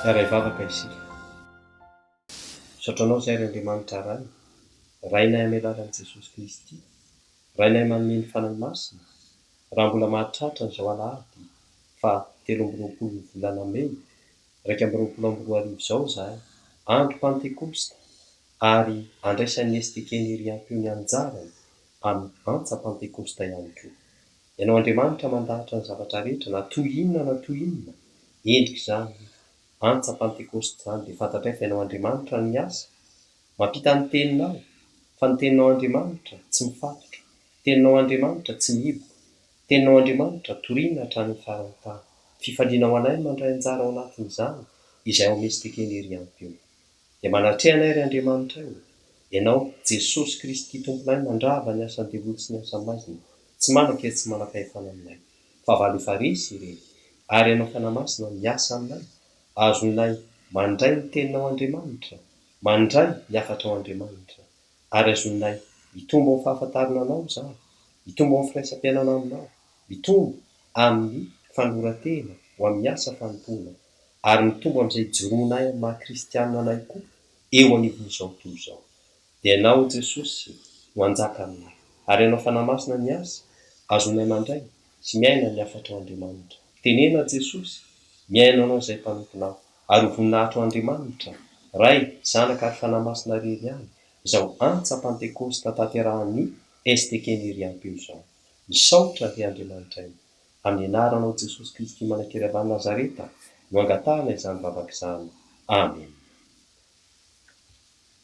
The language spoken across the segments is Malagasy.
Iray vavaka isika. Sotranao izay ry Andriamanitra ray, rainay amin'ny alalan'i Jesosy Kristy, rainay manome ny fanahy masina, raha mbola mahatratra izao alahady fa 13 volana Mey 2024 izao izahay, andro Pantekosta, ary andraisan'ny Estekeny Riampio ny anjarany amin'ny antsa Pantekosta ihany koa. Ianao Andriamanitra mandahatra ny zavatra rehetra, na toy inona, endrika izany antsa Pantekosta izany dia fantatray fa ianao Andriamanitra ny asa, mampita ny teninao, fa ny teninao Andriamanitra tsy mifatotra, teninao Andriamanitra tsy mihiboka, teninao Andriamanitra toriana hatrany amin'ny farany tany. Fifalianao anay mandray anjara ao anatin'izany izay ao amin'ny Estekeny Riampio. Dia manatrehanay ry Andriamanitra io, ianao Jesosy Kristy tomponay mandrava ny asan'ny diavolo sy ny asan'ny maizina, tsy manakaiza tsy manakaefana aminay, fa valy efa resy ireny, ary ianao fanahy masina miasa aminay, azonay mandray ny teninao Andriamanitra, mandray ny afatrao Andriamanitra, ary azonay mitombo amin'ny fahafantarana anao izany, mitombo amin'ny firaisam-piainana aminao, mitombo amin'ny fanoratena ho amin'ny asa fanompoana, ary mitombo amin'izay joroanay amin'ny maha-kristianina anay koa eo anivon'izao tontolo izao. Dia ianao Jesosy no anjaka aminay, ary ianao fanahy masina ny asa, azonay mandray sy miaina ny afatrao Andriamanitra. Tenena Jesosy, miaina anao izay mpanomponao, ary ho voninahitro Andriamanitra, Ray, Zanaka ary fanahy masina rery ihany, izao antsa Pantekosta tanterahan'ny Estekeny Riampio izao. Misaotra ry Andriamanitra io, amin'ny anaranao Jesosy Kristy Manankely-Avany Nazareta no angatahana izany vavaka izany. Amen.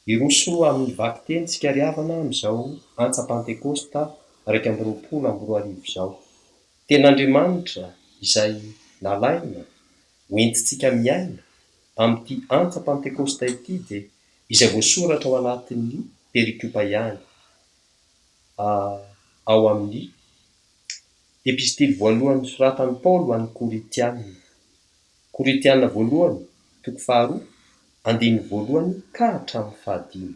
Iroso amin'ny vaky teny tsika ry havana amin'izao antsa Pantekosta 2024 izao. Ten'Andriamanitra izay nalaina hoentintsika miaina amin'ity antsa Pantekosta ity dia izay voasoratra ao anatin'ny perikopa ihany, ao amin'ny epistily voalohany soratan'i Paoly ho an'ny Koritianina. Koritianina voalohany, toko 2, andiny voalohany ka hatramin'ny 15.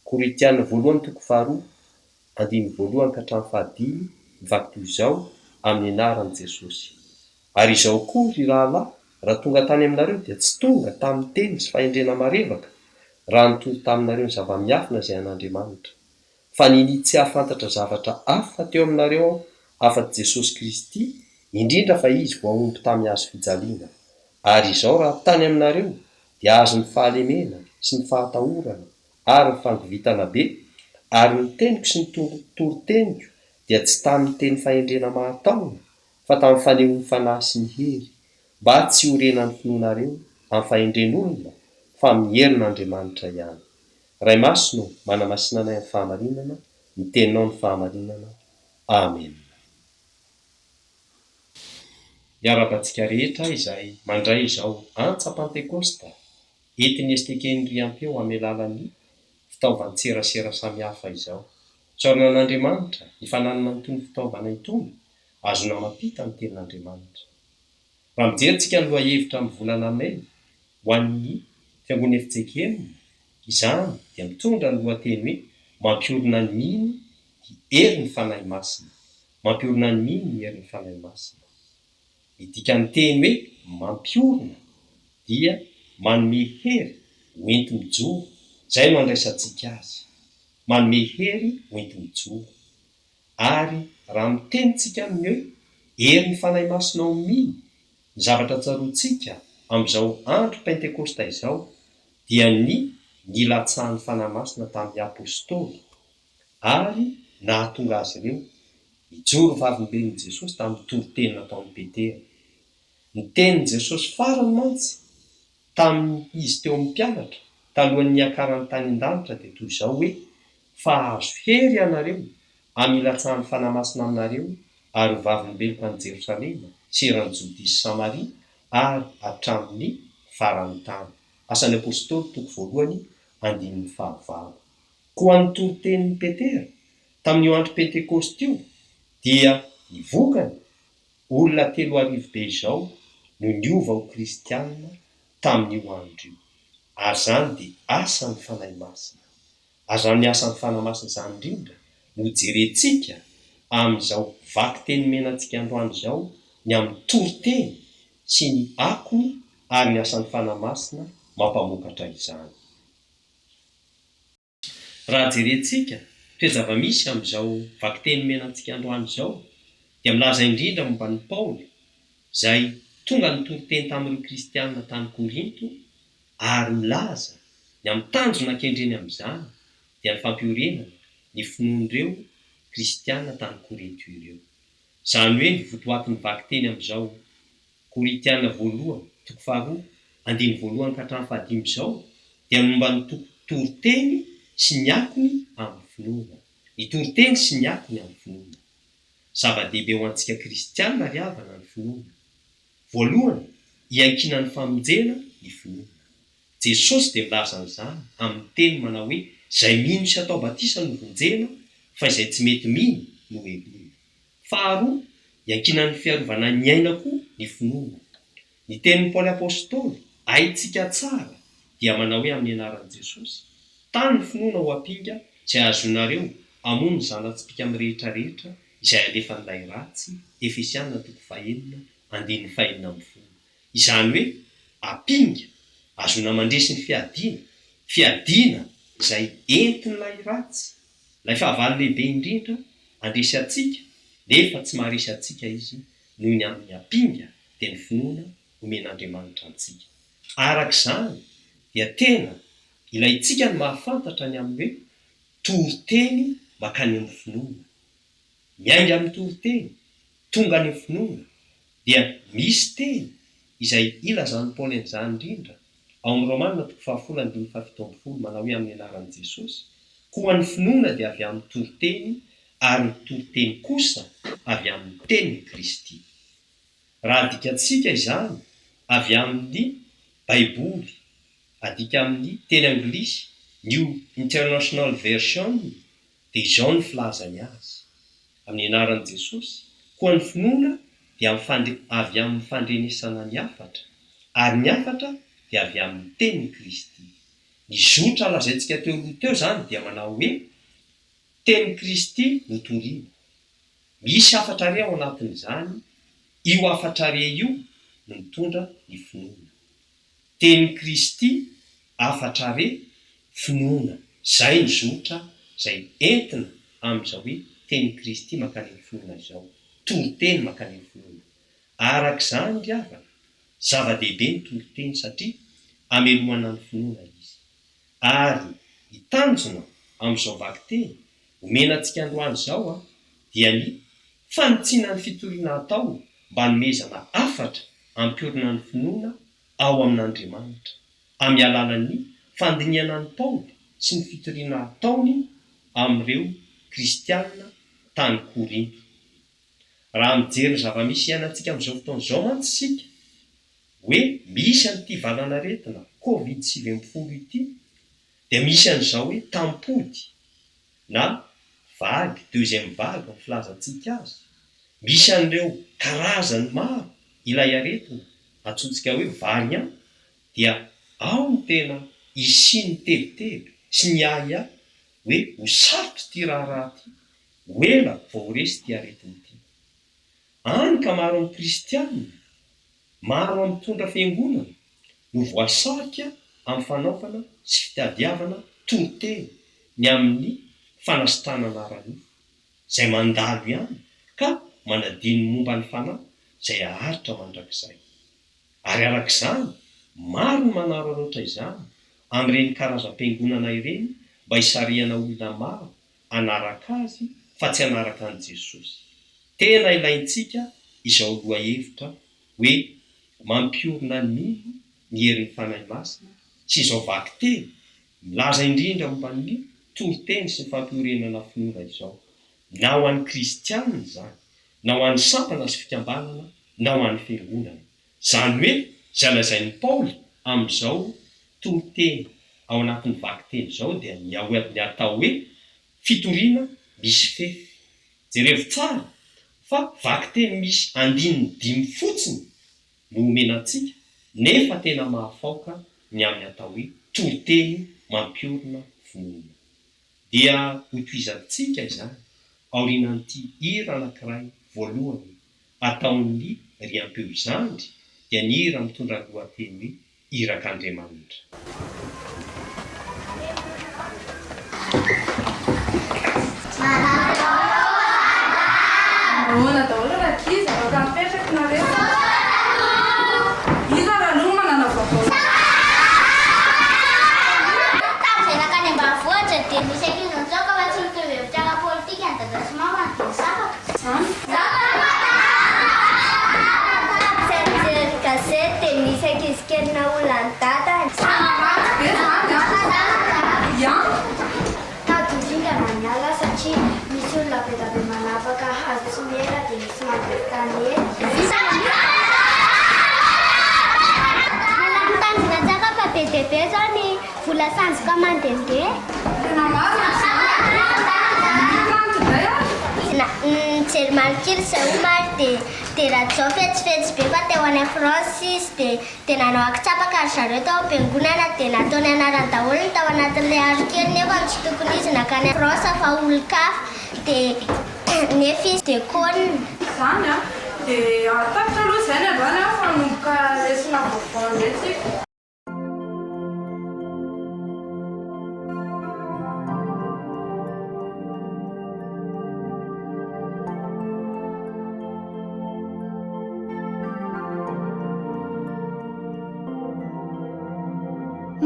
Koritianina voalohany, toko 2, andiny voalohany ka hatramin'ny 15, mivaky toy izao amin'ny anaran'i Jesosy. Ary izao koa ry rahalahy, raha tonga tany aminareo dia tsy tonga tamin'ny teny sy fahendrena marevaka, raha nitoro taminareo ny zava-miafina izay an'Andriamanitra, fa niny tsy hahafantatra zavatra hafa teo aminareo afa-tsy Jesosy Kristy, indrindra fa izy voaomby tamin'ny hazo fijaliana. Ary izao raha tany aminareo dia azo ny fahalemena sy ny fahatahorana ary ny fangovitana be, ary ny teniko sy ny toroteniko dia tsy tamin'ny teny fahendrena mahataona, fa tamin'ny fanehoan'ny fanahy sy ny hery, mba tsy horenan'ny finoanareo amin'ny fahendren'olona, fa amin'ny herin'Andriamanitra ihany. Ray Masino manamasinana anay amin'ny fahamarinana, ny teninao ny fahamarinana. Amen. Miarabantsika rehetra izay mandray izao antsa Pantekosta entin'ny Estekeny Riampio amin'ny alalan'ny fitaovan-tserasera samihafa izao. Tsaorina an'Andriamanitra ny fananana itony fitaovana itony, azona mampita ny tenin'Andriamanitra. Raha mijery ny lohahevitra amin'ny volana Mey ho an'ny Fiangonana Efijekena, izany dia mitondra ny lohateny hoe mampiorina ny miny herin'ny fanahy masina. Mampiorina ny miny herin'ny fanahy masina. Midika ny teny hoe mampiorina dia manome hery ho enti-mijoro, izay no andraisantsika azy. Manome hery ho enti-mijoro. Ary raha mitenitsika amin'ny hoe herin'ny fanahy masina ho miny, ny zavatra tsaroantsika amin'izao andro Pentekosta izao dia ny nilatsahan'ny fanahy masina tamin'ny apôstôly, ary nahatonga azy ireo mijoro valim-ben'i Jesosy tamin'ny toriteny nataon'i Petera. Ny tenin'i Jesosy farany mantsy tamin'ny izy teo amin'ny mpianatra talohan'ny niakarany tany an-danitra dia toy izao hoe: fa azo hery ianareo amin'ny ilatsahan'ny fanahy masina aminareo, ary vavimbeloko an'i Jerosalema sy eran'ny Jodia sy Samaria ary hatramin'ny faran'ny tany. Asan'ny apôstôly, toko 2, andininy 19. Koa an'ny toritenin'i Petera tamin'io andro Pentekosta io dia nivokany olona 3,000 be izao no niova ho kristianina tamin'io andro io. Ary izany dia asan'ny fanahy masina. Azany asan'ny fanahy masina izany indrindra no jerentsika amin'izao vaky teny menantsika androany izao, ny amin'ny toriteny sy ny akony ary ny asan'ny fanamasina mampamokatra izany. Raha jerentsika toe zava-misy amin'izao vakiteny menantsika androany izao dia milaza indrindra momba ny Paoly izay tonga ny toriteny tamin'ireo kristianina tany Korinto ary milaza ny amin'ny tanjona ankendreny amin'izany dia ny fampiorenana ny finoan'ireo kristianina tany Korinto ireo. Izany hoe ny votoatin'ny vakiteny amin'izao Korintianina voalohany toko faharoa andiny voalohany ka hatramin'ny fahadimy izao dia momba ny toriteny sy ny akony amin'ny finoana. Ny toriteny sy ny akony amin'ny finoana. Zava-dehibe ho antsika kristianina ry havana ny finoana. Voalohany, hiankina ny famonjena ny finoana. Jesosy dia milaza an'izany amin'ny teny manao hoe izay mino sy atao batisa no vonjena fa izay tsy mety mino no heloina. Faharoa, hiankina ny fiarovana ny aina koa ny finoana. Ny tenin'ny Paoly apôstôly haintsika tsara dia manao hoe amin'ny anaran'i Jesosy tany ny finoana ho ampinga izay azonareo hamono ny zana-tsipika amin'ny rehetra rehetra izay alefan'ilay ratsy. Efesianina toko 4:1-5. Izany hoe ampinga azona mandresy ny fiadiana izay entin'ilay ratsy, ilay fahavalo lehibe indrindra andresy atsika nefa tsy maharesy atsika izy noho ny amin'ny ampinga dia ny finoana omen'Andriamanitra antsika. Arak'izany dia tena ilayntsika ny mahafantatra ny amin'ny hoe toriteny makany amin'ny finoana. Miainga amin'ny toriteny tonga ny finoana dia misy teny izay ilazan'ny Paoly an'izany indrindra ao amin'ny Romanina toko 10:17 manao hoe amin'ny anaran'i Jesosy koa ny finoana dia avy amin'ny toriteny ary ny toriteny kosa avy amin'ny tenin'i Kristy. Raha adikatsika izany avy amin'ny Baiboly, adika amin'ny teny anglisy New International Version dia izao ny filazany azy amin'ny anaran'i Jesosy koa ny finoana dia avy amin'ny fandrenesana ny hafatra ary ny hafatra dia avy amin'ny tenin'i Kristy. Ny zotra lazaintsika teo aloha teo izany dia manao hoe tenin'i Kristy no toriana. Misy hafatra re ao anatin'izany, io hafatra re io no mitondra ny finoana. Tenin'i Kristy, hafatra re, finoana. Zay ny zotra izay entina amin'izao hoe tenin'i Kristy makany amin'ny finoana izao. Toriteny makany amin'ny finoana. Arak'izany ry havana, zava-dehibe ny toriteny satria amelohana ny finoana izy. Ary ny tanjona amin'izao vakiteny omenantsika androany izao dia ny fanitsiana ny fitoriana atao mba nomezana hafatra ampiorina ny finoana ao amin'Andriamanitra amin'ny alalan'ny fandiniana ny Paoly sy ny fitoriana ataony amin'ireo kristianina tany Korinto. Raha mijery zava-misy iainantsika amin'izao fotoana izao mantsy isika hoe misy an'ity valanaretina Covid-19 ity dia misy an'izao hoe tampody na vague, deuxième vague ny filazantsika azy. Misy an'ireo karazany maro ilay aretina antsointsika hoe variant dia ao ny tena isiny tebotebo sy ny ahiahy hoe ho sarotra ty raharaha ty, ho ela vao resy ty aretina ity. Any ka maro amin'ny kristianina, maro amin'ny mitondra fiangonana no voasarika amin'ny fanaovana sy fitadiavana toriteny ny amin'ny fanasitranana ara-nofo izay mandalo ihany ka manadiny momba ny fanahy izay aharitra mandrakizay. Ary arak'izany maro ny manararaotra izany amin'ireny karazam-piangonana ireny mba hisarihana olona maro hanaraka azy fa tsy hanaraka an'i Jesosy. Tena ilaintsika izao loha hevitra hoe mampiorina ny mino ny herin'ny fanahy masina sy izao vakiteny milaza indrindra momba ny toriteny sy ny fampiorenana finoana izao. Na ho an'ny kristianina izany, na ho an'ny sampana sy fikambanana, na ho an'ny fiangonana. Izany hoe izay lazain'ny Paoly amin'izao toriteny ao anatin'ny vakiteny izao dia ny atao hoe fitoriana misy fefy. Jereo tsara fa vakiteny misy 5 fotsiny no omenantsika nefa tena mahafaoka ny amin'ny atao hoe toriteny mampiorina finoana. Dia hotoizantsika izany aorianan'ity hira anankiray voalohany ataon'ny Riampeo Zandry dia ny hira mitondra ny lohateny irak'Andriamanitra. Ahoana daholo rakizy afaka mipetraka nareo. Iza ranono manana vaovao. Tamin'izay nakany ambanivohitra dia misy ankizy mitsoaka fa tsy mitovy hevitra ara-pôlitika ny dada sy mama dia tamin'izay gazety dia misy ankizy kelina olona ny dada. Tadidringa maniala satria misy olona be da be manapaka hazo tsy mera dia misy manderitany mitandrina tsaka fa be dia be zao ny vola sanjoka mandehandeha. Nijery marikily izay omaly dia raha zao fetsifetsy be fa teo any France izy dia nanao akitsapaka ry zareo tao am-piangonana dia nataony anarany daholo ny tao anatin'ilay arikely nefa tsy tokony izy nakany France fa olon-kafa dia nefa izy dia konina. Izany a dia atapitra aloha izany androany a fanomboka lesona vaovao ndraitsika.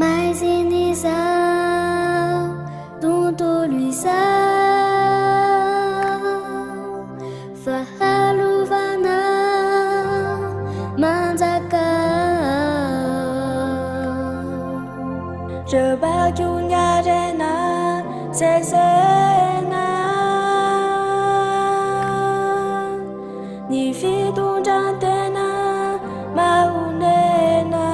Mas inizao tontolo izao fahalovana manjaka Jebaky ny arena zezena ny fitondrantena mahonena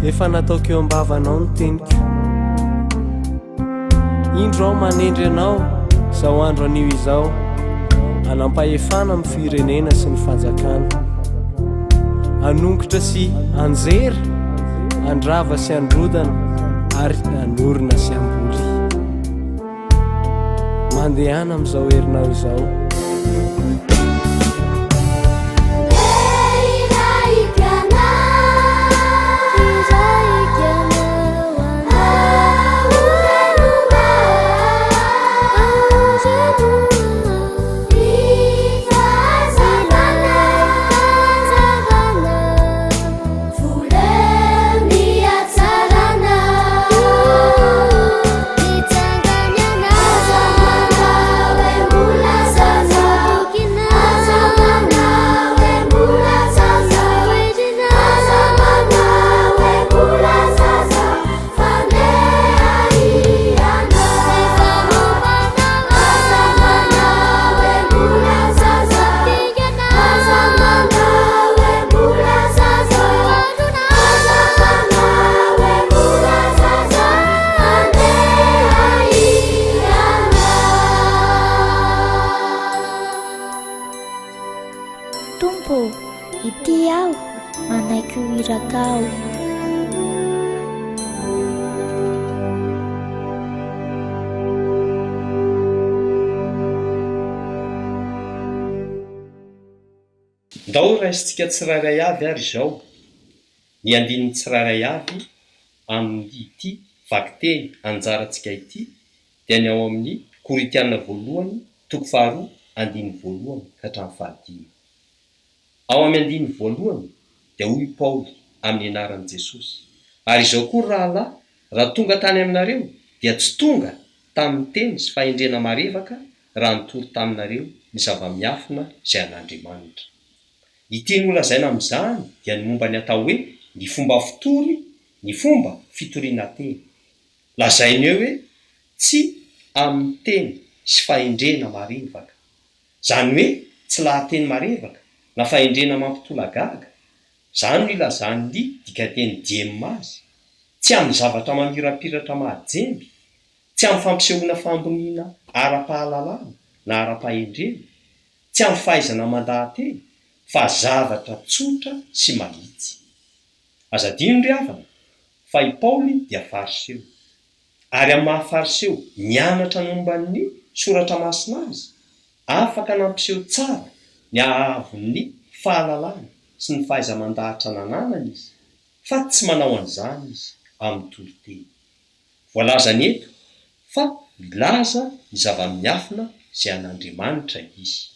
efa nataoko eo am-bavanao ny teniko indro aho manendry anao izao andro anio izao anampahefana amin'ny firenena sy ny fanjakana anongotra sy anjera andrava sy androdana ary anorina sy amboly mandehana amin'izao herinao izao Azamana we mula zaza aho manaiky ho irakao. Ndao raisitsika tsirairay avy ary izao ny andininy tsirairay avy amin'ny ity vakiteny anjarantsika ity dia ny ao amin'ny Koritiana voalohany toko faharoa andiny voalohany ka hatramin'ny fahadimy. Ao amin'ny andiny voalohany dia hoy Paoly amin'ny anaran'i Jesosy: ary izao koa rahalahy, raha tonga tany aminareo dia tsy tonga tamin'ny teny sy fahendrena marevaka raha nitory taminareo ny zava-miafina izay an'Andriamanitra. Ity ny olazaina amin'izany dia ny momba ny atao hoe ny fomba fitory, ny fomba fitoriana teny. Lazainy eo hoe tsy amin'ny teny sy fahendrena marevaka, zany hoe tsy lahateny marevaka na fahendrena mampitolagaga, zany no ilazany dikateny diemazy, tsy amin'ny zavatra mamirapiratra mahajemby, tsy amin'ny fampisehoana famboniana ara-pahalalana na ara-pahendrena, tsy amin'ny fahaizana mandahateny, fa zavatra tsotra sy mahitsy. Azadino ry havana fa i Paoly dia fariseo, ary amin'ny mahafariseo mianatra ny momban'ny soratra masina azy, afaka nampiseho tsara ny ahavon'ny fahalalana sy ny fahaiza-mandahatra nananana izy, fa tsy manao an'izany izy amin'ny toriteny. Voalazany eto fa milaza ny zava-miafina izay an'Andriamanitra izy.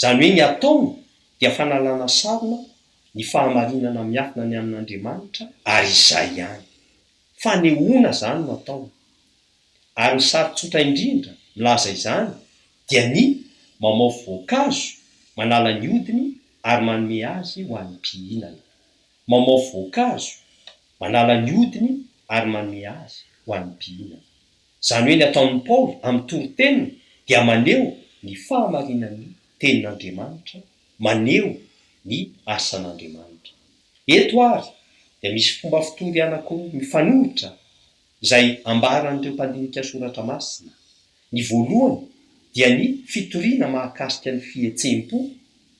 Zany hoe ny ataony dia fanalana sarona ny fahamarinana miafina ny amin'Andriamanitra, ary izay ihany. Fanehoana zany no ataony. Ary ny sary tsotra indrindra milaza izany dia ny mamao voankazo manala ny hodiny ary manome azy ho an'ny mpihinana. Mamao voankazo manala ny hodiny ary manome azy ho an'ny mpihinana. Zany hoe ny ataon'ny Paoly amin'ny toriteniny dia maneho ny fahamarinan'ny tenin'Andriamanitra, maneho ny asan'Andriamanitra. Eto ary dia misy fomba fitory anankiroa mifanohitra izay ambaran'ireo mpandinika soratra masina. Ny voalohany dia ny fitoriana mahakasika ny fihetsem-po,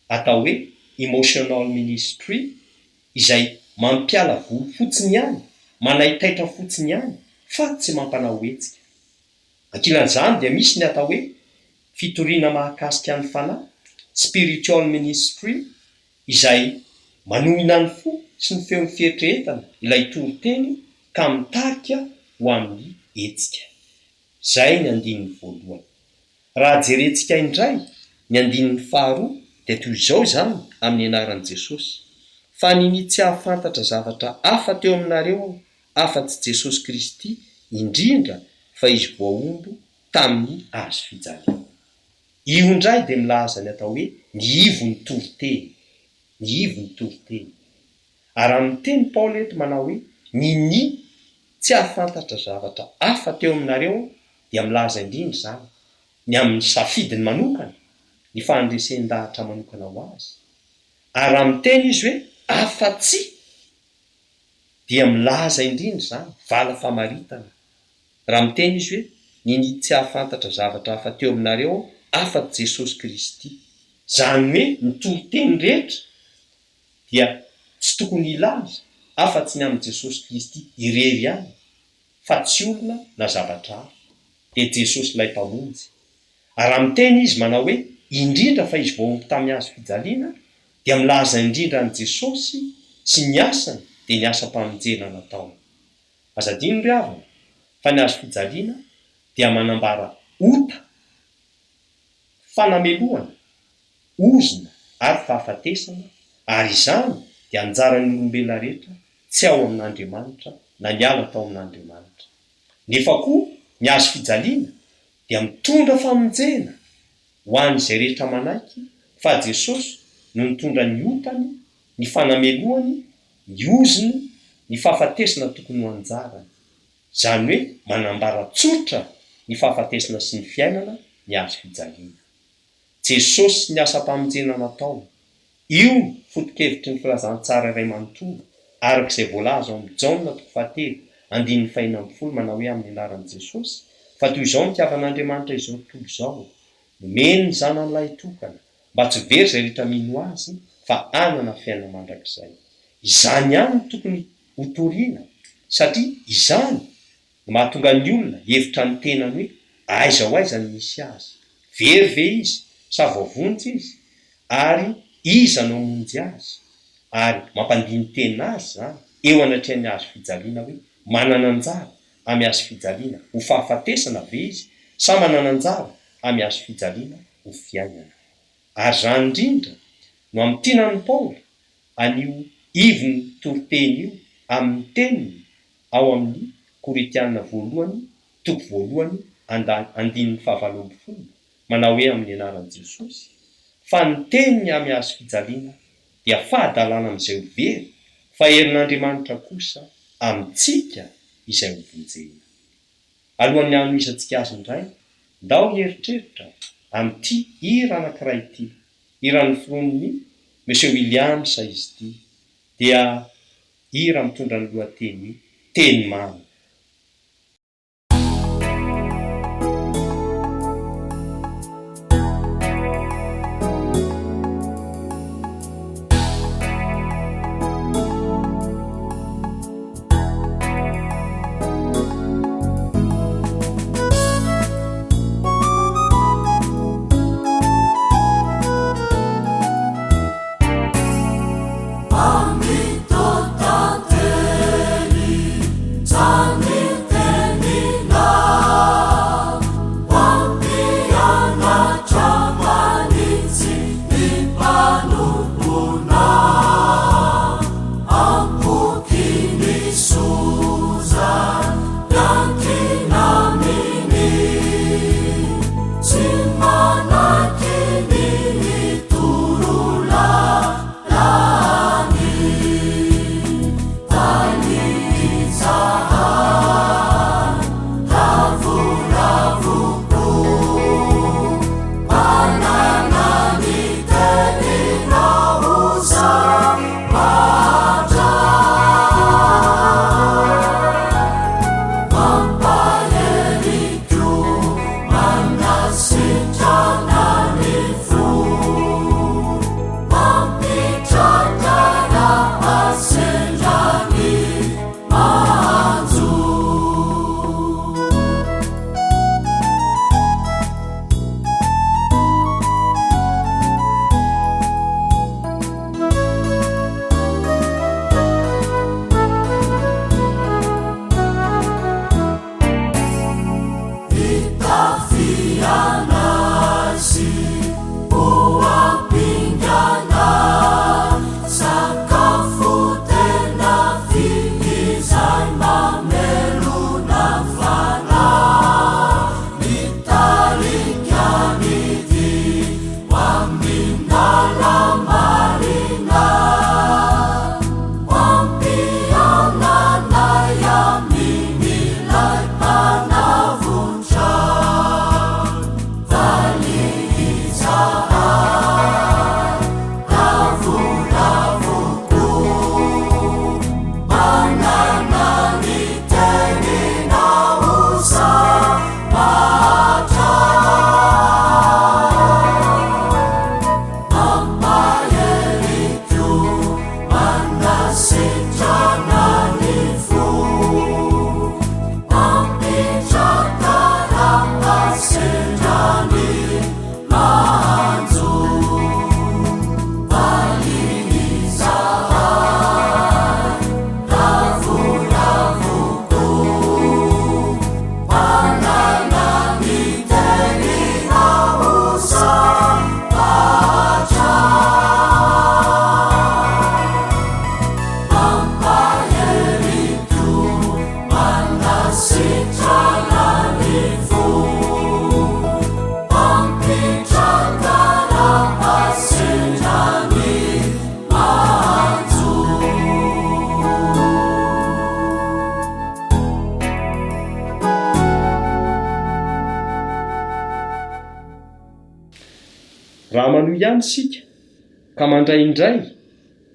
atao hoe emotional ministry, izay mampiala voly fotsiny ihany, manaitaitra fotsiny ihany, fa tsy mampanao hetsika. Ankilan'izany dia misy ny atao hoe fitoriana mahakasika ny fanahy, spiritual ministry, izay manohina ny fo sy ny feon'ny fieritreretana ilay toriteny ka mitarika ho amin'ny hetsika. Zay ny andininy voalohany. Raha jerentsika indray ny andininy faharoa dia toy izao zany amin'ny anaran'i Jesosy: fa niny tsy ahafantatra zavatra hafa teo aminareo afa-tsy Jesosy Kristy indrindra fa izy voaombo tamin'ny hazo fijaliana. Io indray dia milaza ny atao hoe ny ivon'ny toriteny, ny ivon'ny toriteny. Ary amin'ny teny Paoly eto manao hoe niny tsy ahafantatra zavatra hafa teo aminareo dia milaza indrindra zany ny amin'ny safidiny manokana, ny fahandresen-dahatra manokana ho azy. Ary amin'ny teny izy hoe afa-tsy dia milaza indrindra zany vala famaritana. Raha amin'ny teny izy hoe niny tsy ahafantatra zavatra hafa teo aminareo afa-tsy Jesosy Kristy, zany hoe ny toriteny rehetra dia tsy tokony ilaza afa-tsy ny amin'ny Jesosy Kristy irery ihany, fa tsy olona na zavatra hafa, dia Jesosy ilay mpamonjy. Ary amin'ny teny izy manao hoe indrindra fa izy voaombo tamin'ny hazo fijaliana dia milaza indrindra ny Jesosy sy ny asany dia ny asa-pamonjena nataony. Azadino ry havana fa ny hazo fijaliana dia manambara ota, fanameloana, ozina ary fahafatesana, ary izany dia anjaran'ny olombelona rehetra tsy ao amin'Andriamanitra na ny ala tao amin'Andriamanitra. Nefa koa ny hazo fijaliana dia mitondra famonjena ho an'izay rehetra manaiky fa Jesosy no mitondra ny otany, ny fanameloany, ny oziny, ny fahafatesana tokony ho anjarany. Zany hoe manambara tsotra ny fahafatesana sy ny fiainana ny hazo fijaliana. Jesosy sy ny asa-pamonjena natao, io foto-kevitry ny filazantsara iray manontolo arak'izay voalaza ao amin'ny Jaona toko 7:1-12 manao hoe amin'ny anaran'i Jesosy: fa toy izao nitiavan'Andriamanitra izao tontolo izao, nomeny ny zanany lahy tokana mba tsy very izay rehetra mino azy fa anana fiaina mandrakizay. Izany ihany no tokony hotoriana satria izany mahatonga ny olona hevitra ny tenany hoe aiza ho aiza ny misy azy, verive izy sa vaovonjy izy, ary iza no monjy azy, ary mampandiny tenina azy zany eo anatrehan'ny azo fijaliana hoe manana anjara amy azo fijaliana ho fahafatesana ve izy sa manana anjara amy azo fijaliana ho fiainana. Ary zany indrindra no amin'ny tinan'ny Paoly anio ivony toriteny io amin'ny teniny ao amin'ny Koritianina voalohany toko voalohany andininy 7 manao hoe amin'ny anaran'i Jesosy fa ny teniny amy azo fijaliana dia fahadalana amin'izay ho very fa herin'Andriamanitra kosa amintsika izay hovonjena. Alohan'ny hanoisantsika azy indray, ndao hieritreritra amin'ity hira anankiray ity, hiran'ny firon'ny Monsieur Williams izy ity, dia hira mitondra ny lohateny teny mamy. Raha manohy ihany sika ka mandray indray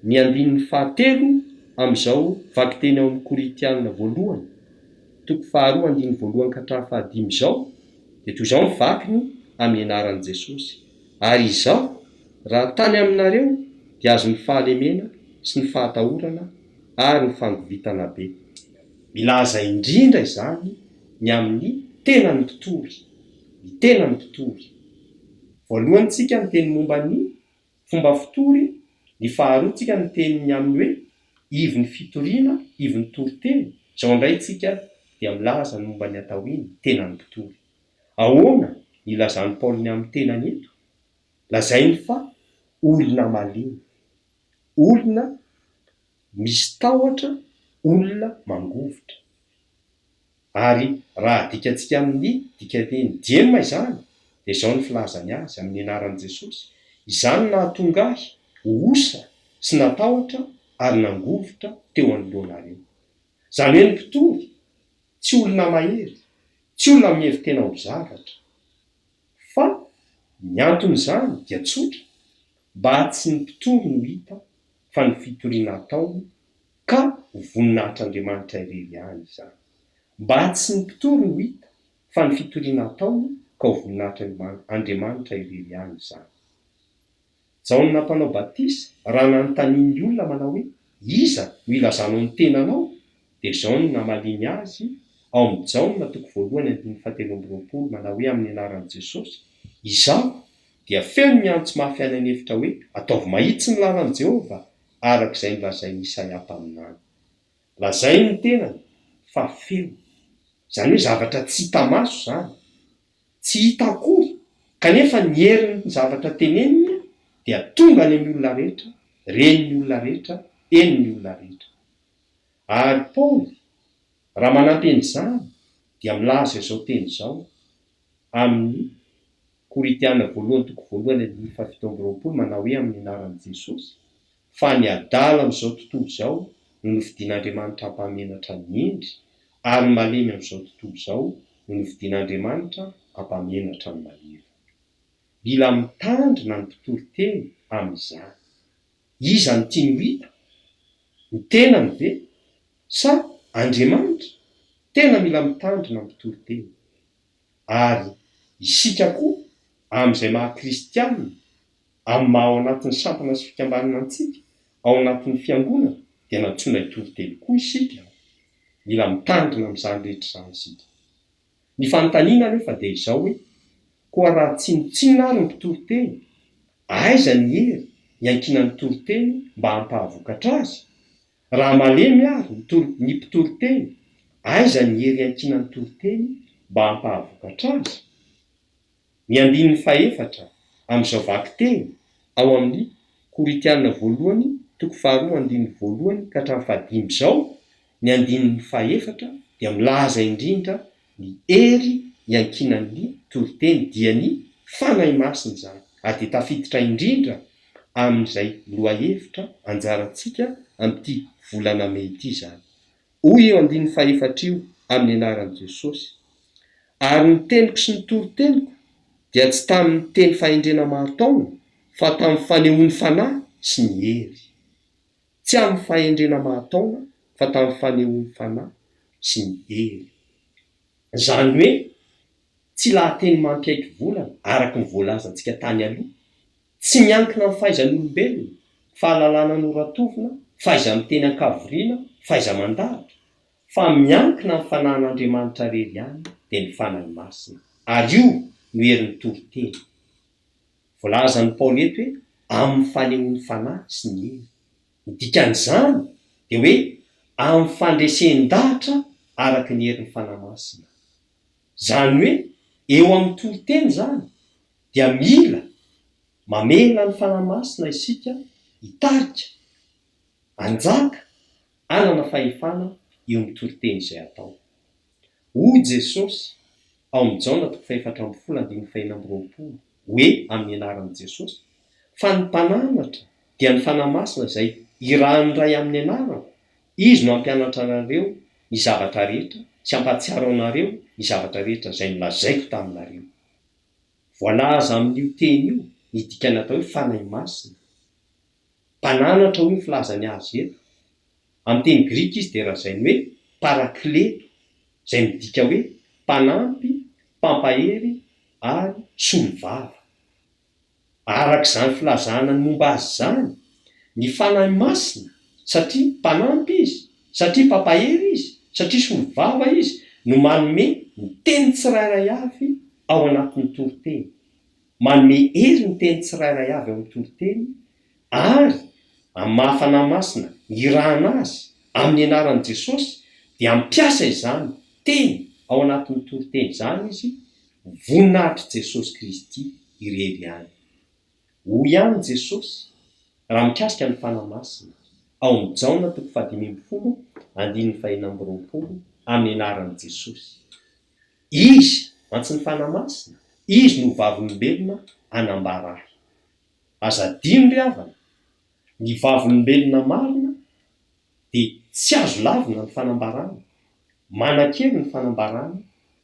ny andininy 7 amin'izao vaky teny ao amin'ny Koritianina voalohany toko 2:2-5 izao, dia toy izao ny vakiny amin'ny anaran'i Jesosy. Ary izao raha tany aminareo dia azo ny fahalemena sy ny fahatahorana ary ny fangovitana be. Milaza indrindra izany ny amin'ny tenany mpitory, ny tenany mpitory. Voalohany tsika ny teny momba ny fomba fitory, ny faharoa tsika ny teny amin'ny hoe ivy ny fitoriana, ivy ny toriteny. Izao indray tsika dia milaza ny momba ny atao hoe ny tenany mpitory. Ahoana ilazany Paoly amin'ny tenany eto? Lazainy fa olona malemy, olona misy tahotra, olona mangovotra. Ary raha dikatsika amin'ny dikateny diema izany, dia izao ny filazany azy amin'ny anaran'i Jesosy. Izany nahatonga ahy osa sy natahotra ary nangovotra teo anoloanareo. Izany hoe ny mpitory tsy olona mahery, tsy olona mihevy tena ho zavatra, fa ny anton'izany dia tsotra, mba tsy ny mpitory no hita fa ny fitoriana ataony ka ho voninahitran'Andriamanitra irery ihany izany. Mba tsy ny mpitory no hita fa ny fitoriana ataony ka ho voninahitran'Andriamanitra irery ihany izany. Izao ny nampanao batisa raha nanontaniany olona manao hoe iza no ilazanao ny tenanao, dia izao ny namalimy azy ao amin'ny Jaona 1:17 manao hoe amin'ny anaran'i Jesosy, izaho dia feno miantso mafy any an'hevitra hoe ataovy mahitsy ny lalany Jehovah arak'izay nolazainy Isaia taminany. Lazainy ny tenany fa feo, izany hoe zavatra tsy hita maso izany, tsy hita akory, kanefa ny herin'ny zavatra teneniny dia tonga any amin'ny olona rehetra, reniny olona rehetra, eniny olona rehetra. Ary Paoly raha manampeny izany dia milaza izao teny izao amin'ny Koritiana 1:17 manao hoe amin'ny anaran'i Jesosy, fa ny adala amin'izao tontolo izao no novidian'Andriamanitra hampamenatra ny endry, ary malemy amin'izao tontolo izao no novidian'Andriamanitra hampamenatra ny mahery. Mila mitandrina ny mpitory teny amin'izany. Iza ny tiany ho hita? Ny tenany ve sa Andriamanitra? Tena mila mitandrina ny mpitory teny. Ary isika koa amin'izay maha-kristianina, amin'ny maha ao anatin'ny sampana sy fikambanana antsika, ao anatin'ny fiangonana, dia natsoina hitory teny koa isika. Mila mitandrina amin'izany rehetra izany isika. Ny fanontaniana nefa dia izao hoe, koa raha tsinotsinona ary ny mpitory teny, aiza ny hery hiankina ny mpitory teny mba hampahavoakatra azy? Raha malemy ary ny mpitory teny, aiza ny hery hiankina ny mpitory teny mba hampahavoakatra azy? Ny 14 amin'izao vaky teny ao amin'ny Koritiana 1:2-1 izao, ny 14 dia milaza indrindra ny hery hiankinan'ny mpitory teny dia ny fanahy masina izany. Ary dia tafiditra indrindra amin'izay lohahevitra anjarantsika amin'ity volana May ity izany. Hoy eo 14 io amin'ny anaran'i Jesosy, ary ny teniko sy ny toroteniko dia tsy tamin'ny teny fahendrena maro-taona, fa tamin'ny fanehoan'ny fanahy sy ny hery. Tsy amin'ny fahendrena maro-taona, fa tamin'ny fanehoan'ny fanahy sy ny hery. Izany hoe tsy lahateny mampiaiky volana araka ny voalazantsika tany aloha, tsy miankina amin'ny fahaizan'olombelona, fahalalana noratovina, fahaiza-miteny ankavoriana, fahaiza-mandahatra, fa miankina amin'ny fanahin'Andriamanitra irery ihany dia ny fanahy masina. Ary io no herin'ny toriteny. Voalazan'ny Paoly eto hoe amin'ny fanehoan'ny fanahy sy ny hery. Ny dikan'izany dia hoe amin'ny fandresen-dahatra araka ny herin'ny fanahy masina. Izany hoe eo amin'ny toriteny izany dia mila mamela ny fanahy masina isika hitarika, hanjaka, hanana fahefana eo amin'ny toriteny izay atao. Hoy Jesosy ao amin'ny Jaona 4:20 hoe amin'ny anaran'i Jesosy, fa ny mpananatra dia ny fanahy masina izay irahan'ny ray amin'ny anarako, izy no hampianatra anareo ny zavatra rehetra sy hampatsiaro anareo ny zavatra rehetra izay nolazaiko taminareo. Voalaza amin'io teny io ny dikany atao hoe fanahy masina. Mpananatra hoy ny filazany azy eto. Amin'ny teny Grika izy dia lazainy hoe parakleto, izay midika hoe mpanampy, mpampahery ary solivava. Arak'izany filazana ny momba azy izany ny fanahy masina satria mpanampy izy, satria mpampahery izy, satria solovava izy no manome ny teny tsirairay avy ao anatin'ny toriteny, manome hery ny teny tsirairay avy ao amin'ny toriteny, ary amin'ny mahafanahy masina irahana azy amin'ny anaran'i Jesosy dia ampiasa izany teny ao anatin'ny toriteny izany izy voninahitry Jesosy Kristy irery ihany. Hoy ihany Jesosy raha mikasika ny fanahy masina ao amin'ny Jaona 5:20 amin'ny anaran'i Jesosy. Izy mantsy ny fanahy masina, izy no vavolombelona anambara ahy. Azadino ry havana, ny vavolombelona marina dia tsy azo lavina ny fanambarana, manan-kely ny fanambarana,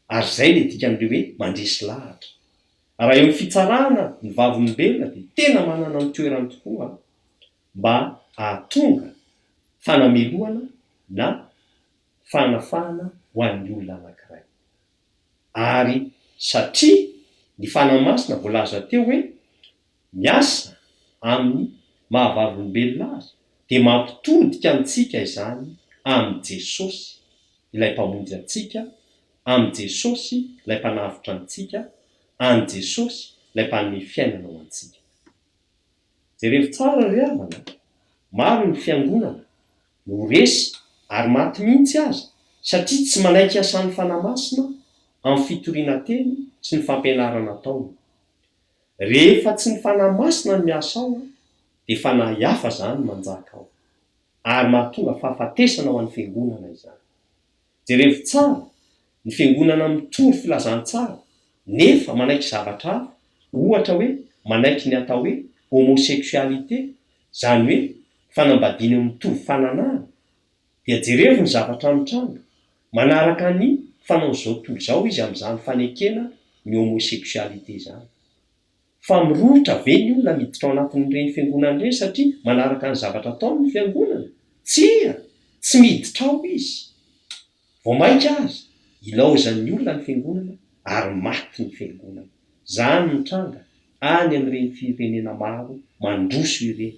ary izay le dikan'ireo hoe mandresy lahatra. Raha eo amin'ny fitsarana ny vavolombelona dia tena manana ny toerany tokoa mba ahatonga fanameloana na fanafahana ho an'ny olona anankiray. Ary satria ny fanahy masina voalaza teo hoe miasa amin'ny mahavavolombelona azy dia mampitodika antsika izany amin'ny Jesosy ilay mpamonjy antsika, amin'ny Jesosy ilay mpanavitra antsika, amin'ny Jesosy ilay mpanome fiainana ho antsika. Jereo tsara ry havana, maro ny fiangonana no resy ary maty mihitsy aza satria tsy manaiky asan'ny fanahy masina amin'ny fitoriana teny sy ny fampianarana ataony. Rehefa tsy ny fanahy masina no miasa ao dia fanahy hafa izany manjaka ao, ary mahatonga fahafatesana ho an'ny fiangonana izany. Jereo tsara ny fiangonana mitory filazantsara nefa manaiky zavatra hafa, ohatra hoe manaiky ny atao hoe homosexualité, izany hoe fanambadiana mitovy fananahana, dia jereo ny zavatra mitranga manaraka ny fanao izao tontolo izao izy amin'izany fanekena ny homosexualité izany. Fa mirorotra ve ny olona miditra ao anatin'ireny fiangonana ireny satria manaraka ny zavatra ataony ny fiangonana? Tsia, tsy miditra ao izy. Vao maika azy, ilaozan'ny olona ny fiangonana ary maty ny fiangonana. Izany mitranga any amin'ireny firenena maro mandroso ireny.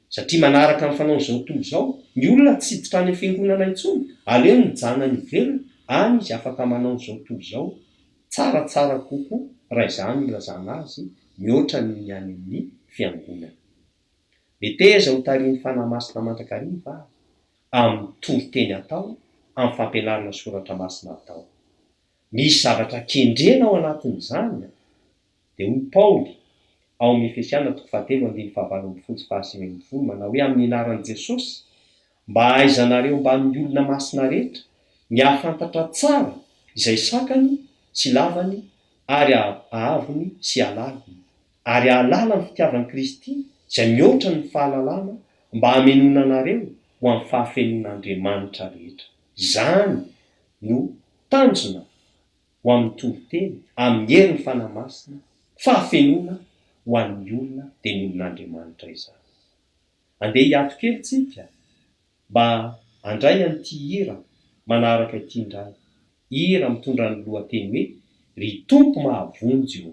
Satria manaraka ny fanao izao tontolo izao, ny olona tsy hiditra any fiangonana intsony, aleo mijanona ny ivelany, any izy afaka manao izao tontolo izao, tsaratsara kokoa raha izany ilazana azy mihoatra ny any amin'ny fiangonana. Beteza ho tarihin'ny fanahy masina mandrakariva amin'ny toriteny atao, amin'ny fampianarana soratra masina atao. Misy zavatra kendrena ao anatin'izany dia hoy Paoly ao amin'ny Efesiana 3:15-20 manao hoe amin'ny anaran'i Jesosy mba ahaizanareo mba amin'ny olona masina rehetra ny ahafantatra tsara izay sakany sy lavany ary ahavony sy alaviny, ary ahalala ny fitiavan'i Kristy izay mihoatra ny fahalalana mba hamenona anareo ho amin'ny fahafenon'Andriamanitra rehetra. Izany no tanjona ho amin'ny toriteny amin'ny herin'ny fanahy masina, fahafenona ho an'ny olona dia ny olon'Andriamanitra izany. Andeha hiato kely tsika mba handray an'ity hira manaraka ity indray. Hira mitondra ny lohateny hoe ry tompo mahavonjy io.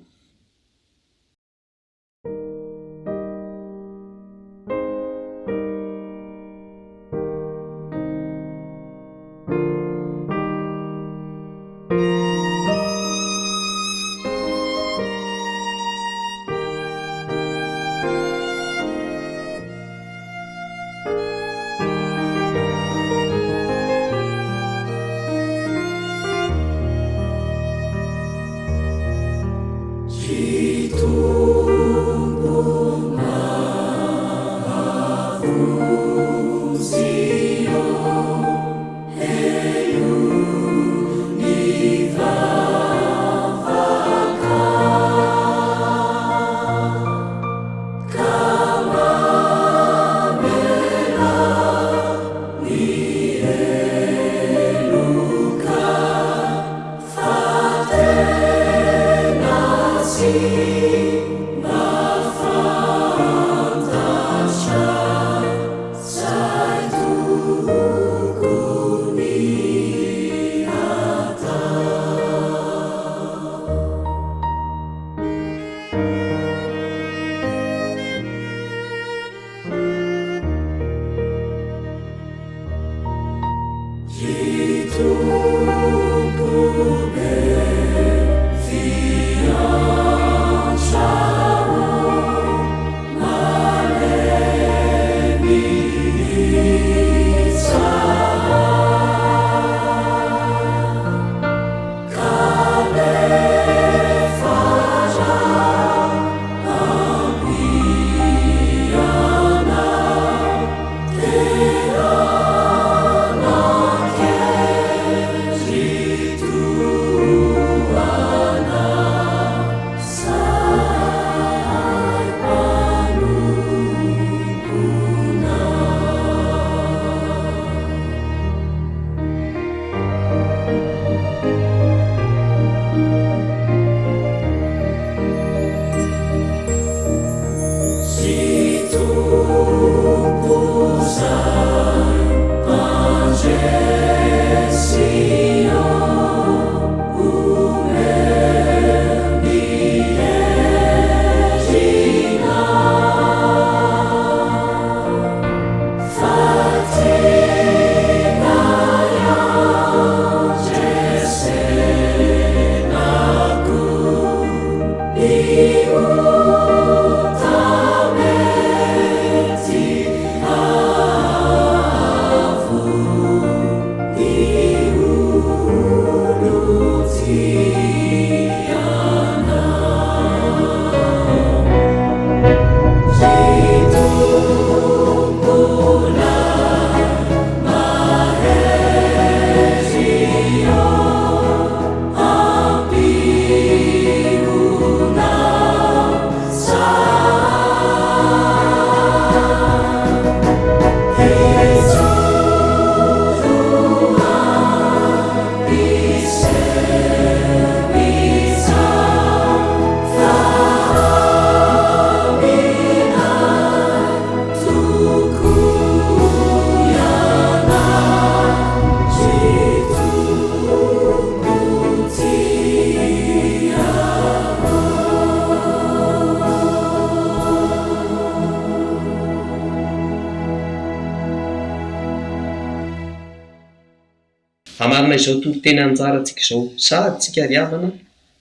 hamarina izao toro-teny anjarantsika izao sady tsika riavana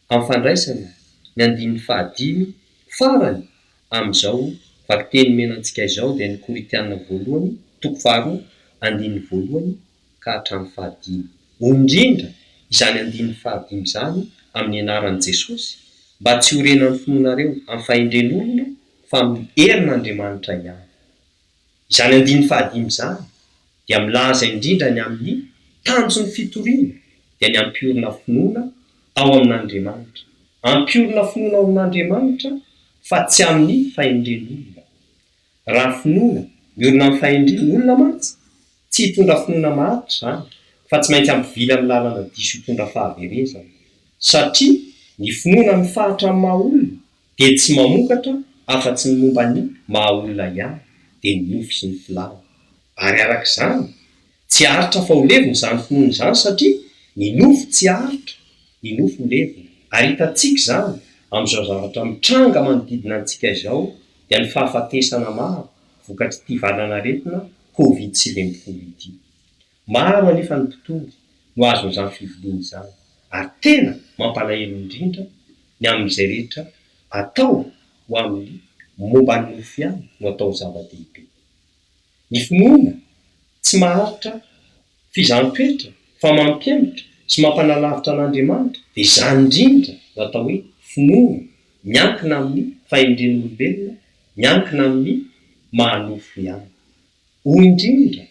amin'ny fandraisana ny andin'ny fahadimy farany amin'izao vaky teny menantsika izao dia ny Koritianina voalohany toko faharoa andin'ny voalohany ka hatramin'ny fahadimy. Indrindra izany andin'ny fahadimy izany amin'ny anaran'i Jesosy mba tsy horenan'ny finoanareo amin'ny fahendren'olona fa amin'ny herin'Andriamanitra ihany. Izany andin'ny fahadimy izany dia milaza indrindra ny amin'ny tanjon'ny fitoriana dia ny ampiorina finoana ao amin'Andriamanitra. Ampiorina finoana ao amin'Andriamanitra fa tsy amin'ny fahendren'olona. Raha finoana miorina amin'ny fahendren'olona mantsy tsy hitondra finoana maharitra izany fa tsy maintsy ampivily amin'ny lalana diso hitondra fahaverezana. Satria ny finoana mifahatra amin'ny maha-olona dia tsy mamokatra afa-tsy ny momba ny maha-olona ihany dia ny nofy sy ny filàna. Ary arak'izany tsy haritra fa ho levona izany finoana izany satria ny nofo tsy haritra, ny nofo ho levona. Ary hitantsika izany amin'izao zavatra mitranga manodidina antsika izao dia ny fahafatesana maro vokatry ity valanaretina Covid-19 ity. Maro anefa ny mpitondry no azon'izany fiviliana izany ary tena mampalahelo indrindra ny amin'izay rehetra atao ho amin'ny momba ny nofo ihany no atao zava-dehibe. Ny finoana tsy maharitra fizaham-toetra fa mampiainitra sy mampanalavitra an'Andriamanitra dia izany indrindra no atao hoe finoana miankina amin'ny fahendren'olombelona, miankina amin'ny mahanofo ihany. Hoy indrindra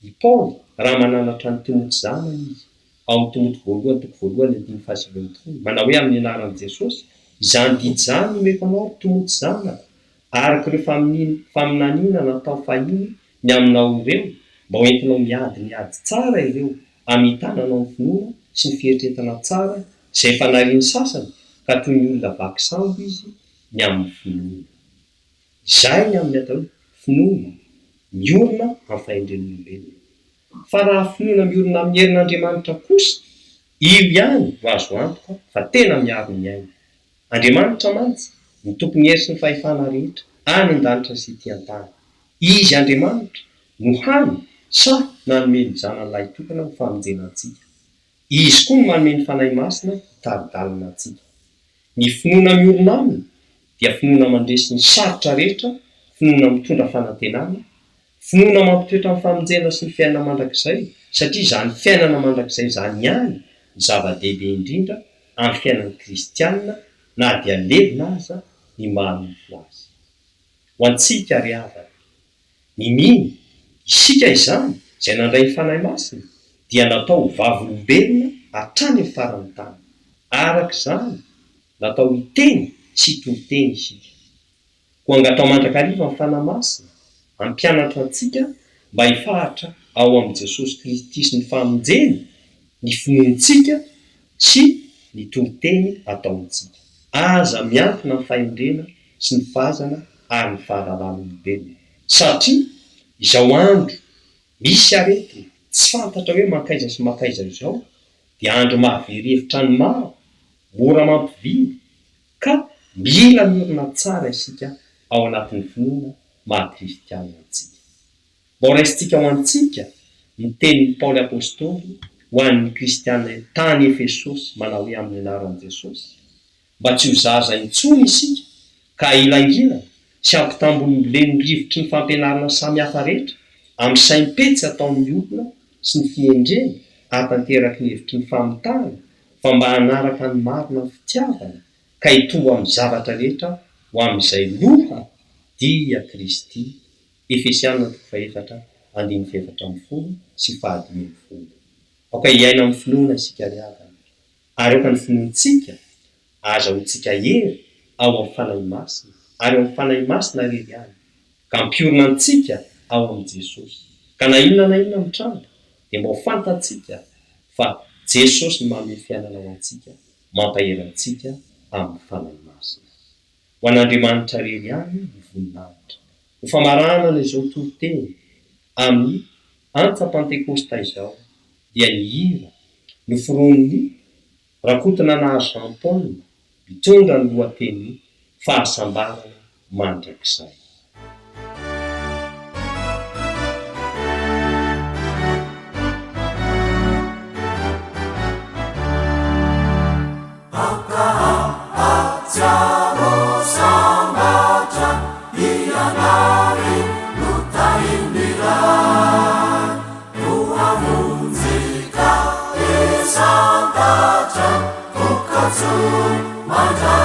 i Paoly raha mananatra ny Timoty zamany izy ao amin'ny Timoty voalohany toko voalohany andin'ny fahasivy manao hoe amin'ny anaran'i Jesosy izany didy izany nomeko anao Timoty zanaka araka ireo faminaniana natao fahiny ny aminao ireo mba hoentinao miady tsara ireo amitananao ny finoana sy ny fieritreretana tsara izay fanariany sasany ka toy ny olona vaky sambo izy ny amin'ny finoana. Izay ny amin'ny atao hoe finoana miorina amin'ny fahendren'olombelona. Fa raha finoana miorina amin'ny herin'Andriamanitra kosa, io ihany no azo antoka fa tena miaro ny aina. Andriamanitra mantsy ny tompony hery sy ny fahefana rehetra any an-danitra sy ety an-tany. Izy Andriamanitra no hany sa nanome ny zanan'ilay tokana ho famonjena antsika. Izy koa no manome ny fanahy masina hitari-dalana antsika. Ny finoana miorina aminy dia finoana mandresy ny sarotra rehetra, finoana mitondra fanantenana, finoana mampitoetra amin'ny famonjena sy ny fiainana mandrakizay satria izany fiainana mandrakizay izany ihany ny zava-dehibe indrindra amin'ny fiainan'ny kristianina na dia levona aza ny mahanofo azy. Ho antsika ry havana, ny mino isika izany izay nandray ny fanahy masina dia natao vavolombelona hatrany amin'ny faran'ny tany. Arak'izany natao hiteny sy hitoroteny isika. Ho angatao mandrakariva amin'ny fanahy masina hampianatra antsika mba hifahatra ao amin'i Jesosy Kristy sy ny famonjeny, ny finoantsika sy ny toroteny ataontsika. Aza miankina amin'ny fahendrena sy ny fahazana ary ny fahalalan'olombelona. Satria izao andro misy aretina tsy fantatra hoe mankaiza sy mankaiza izao dia andro mahavery hevitra ny maro, mora mampivily ka mila miorina tsara isika ao anatin'ny finoana maha-kristianina antsika. Mba ho raisintsika ho antsika ny tenin'ny Paoly apôstôly ho an'ny kristianina tany Efesosy manao hoe amin'ny anaran'i Jesosy mba tsy ho zaza intsony isika ka ilangilana sy ampitambon'olona ny rivotry ny fampianarana samihafa rehetra amin'ny saim-petsy ataon'ny olona sy ny fiendrena hahatanteraky ny hevitry ny famitahana fa mba hanaraka ny marina ny fitiavana ka hitombo amin'ny zavatra rehetra ho amin'izay loha dia Kristy. Efesianina 4:7-10 sy 10. Aoka hiaina amin'ny finoana isika ry havana ary aoka ny finoantsika aza hontsika hery ao amin'ny fanahy masina ary ao amin'ny fanahy masina rery ihany ka mpiorina antsika ao amin'i Jesosy. Ka na inona mitranga dia mba ho fantatsika fa Jesosy no manome fiainana ho antsika, mampahery antsika amin'ny fanahy masina. Ho an'Andriamanitra rery ihany ny voninahitra. Ho famaranana izao toroteny amin'ny antsa-pantekôsta izao dia ny hira noforonin'ny rakotana nahazo Jean Paul mitondra ny lohateny fahasambarana mandrakizay. maso mata